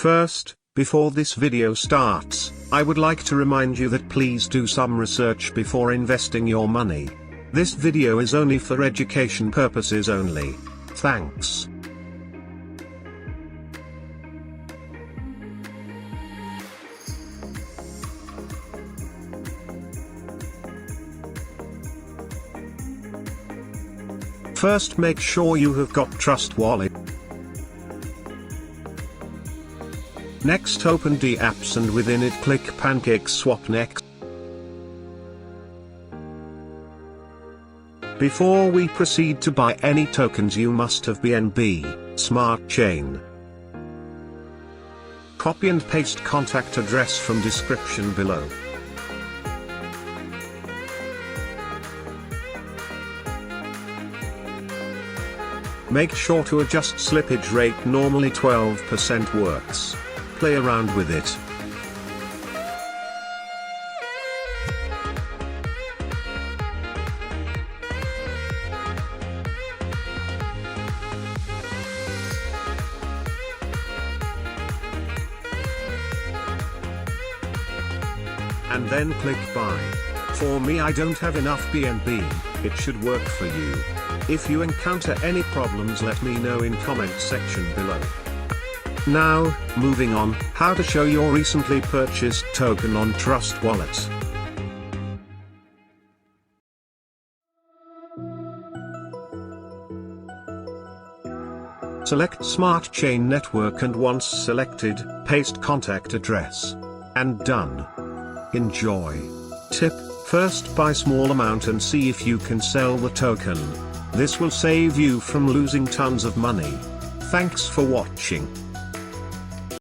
First, before this video starts, I would like to remind you that please do some research before investing your money. This video is only for education purposes only. Thanks. First, make sure you have got Trust Wallet. Next, open the apps and within it click pancakeswap next. Before we proceed to buy any tokens, you must have BNB Smart Chain. Copy and paste contact address from description below. Make sure to adjust slippage rate, normally 12% works. Play around with it. And then click buy. For me, I don't have enough BNB, it should work for you. If you encounter any problems, let me know in comment section below. Now, moving on, how to show your recently purchased token on Trust Wallet. Select Smart Chain Network and once selected, paste contact address. And done. Enjoy. Tip: first buy small amount and see if you can sell the token. This will save you from losing tons of money. Thanks for watching.